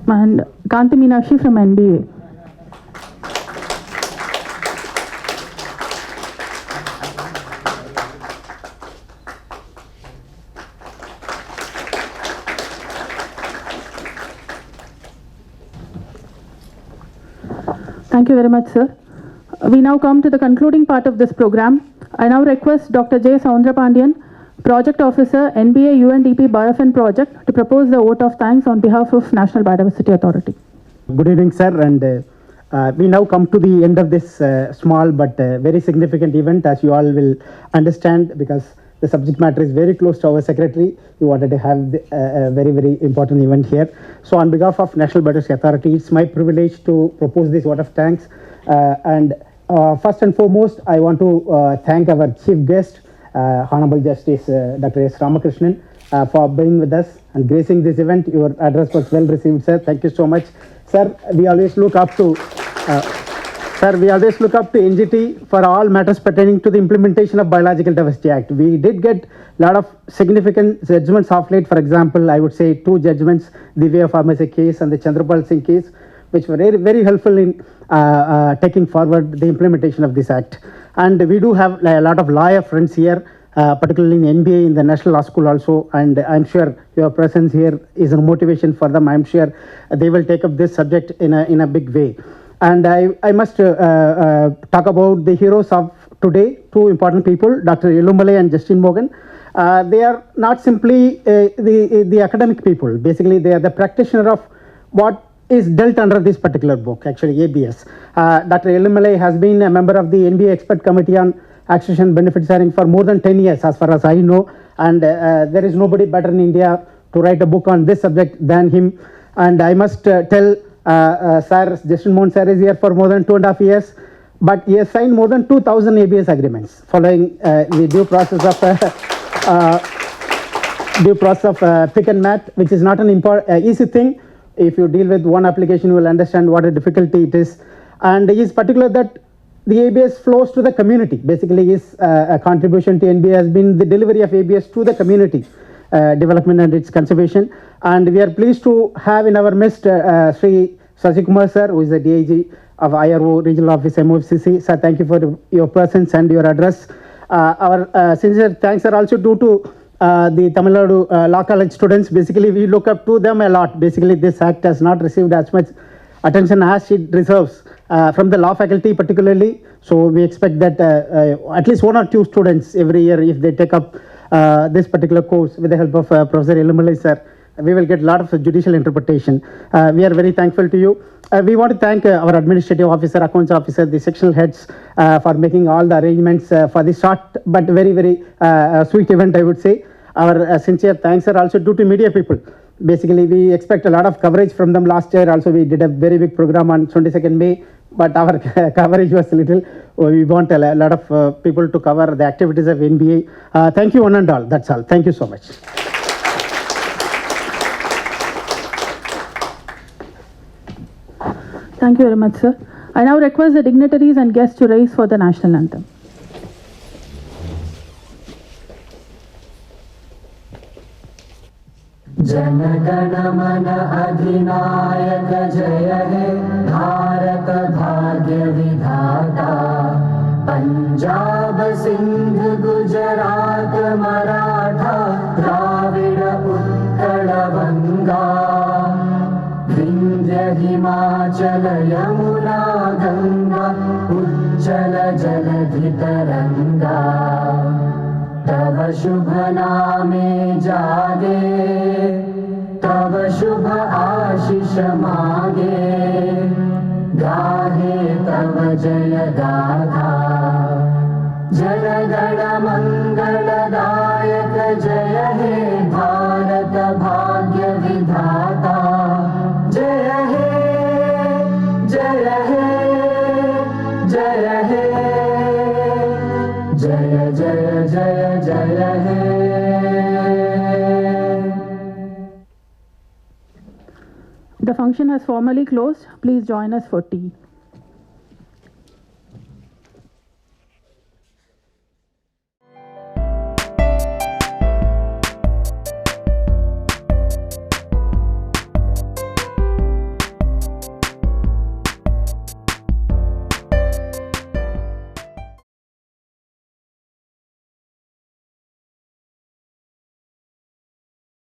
And Kanti Meenakshi from NBA. Thank you very much, sir. We now come to the concluding part of this program. I now request Dr. J. Soundrapandian, Project Officer, NBA UNDP Biofin Project, to propose the vote of thanks on behalf of National Biodiversity Authority. Good evening, sir. And we now come to the end of this small but very significant event, as you all will understand, because the subject matter is very close to our secretary. We wanted to have a very, very important event here. So on behalf of National Biodiversity Authority, it's my privilege to propose this vote of thanks. First and foremost, I want to thank our chief guest, Hon'ble Justice Dr. S. Ramakrishnan, for being with us and gracing this event. Your address was well received, sir. Thank you so much. Sir, we always look up to NGT for all matters pertaining to the implementation of Biological Diversity Act. We did get a lot of significant judgments of late. For example, I would say 2 judgments, the V.Ramasubramanian case and the Chandrapal Singh case, which were very, very helpful in taking forward the implementation of this act. And we do have a lot of lawyer friends here, particularly in NBA, in the National Law School also, and I'm sure your presence here is a motivation for them. I'm sure they will take up this subject in a big way. And I must talk about the heroes of today, 2 important people, Dr. S.Elumalai and Justin Mohan. They are not simply the academic people. Basically, they are the practitioner of what is dealt under this particular book, actually ABS. Dr. S.Elumalai has been a member of the NBA Expert Committee on Accession and Benefit Sharing for more than 10 years, as far as I know. And there is nobody better in India to write a book on this subject than him. And I must tell Sir, Justin Mohan sir is here for more than 2.5 years, but he has signed more than 2,000 ABS agreements following the due process of pick and mat, which is not an easy thing. If you deal with one application, you will understand what a difficulty it is. And he is particular that the ABS flows to the community. Basically, his contribution to NBA has been the delivery of ABS to the community development and its conservation. And we are pleased to have in our midst Shri S.Sasikumar sir, who is the DIG of IRO Regional Office MOFCC. Sir, thank you for your presence and your address. Our sincere thanks are also due to the Tamil Nadu Law College students. Basically, we look up to them a lot. Basically, this act has not received as much attention as it deserves from the law faculty particularly. So we expect that at least 1 or 2 students every year, if they take up this particular course with the help of Professor S.Elumalai sir, we will get a lot of judicial interpretation. We are very thankful to you. We want to thank our administrative officer, accounts officer, the sectional heads for making all the arrangements for this short but very, very sweet event, I would say. Our sincere thanks are also due to media people. Basically, we expect a lot of coverage from them. Last year also we did a very big program on 22nd May, but our coverage was little. We want a lot of people to cover the activities of NBA. Thank you one and all. That's all. Thank you so much. Thank you very much, sir. I now request the dignitaries and guests to rise for the national anthem. जनगण मन अधिनायक जय हे भारत भाग्य विधाता पंजाब सिंध गुजरात मराठा द्राविड़ उत्कल बंगा विंध्य हिमाचल यमुना गंगा उज्जल जलधि तरंगा तव शुभ नामे जागे तव शुभ आशीष मागे गाहे तव जय गाथा जनगण मंगलदायक जय हे भारत भाग्य विधाता जय हे जय हे जय हे जय जय जय जय हे. The function has formally closed. Please join us for tea.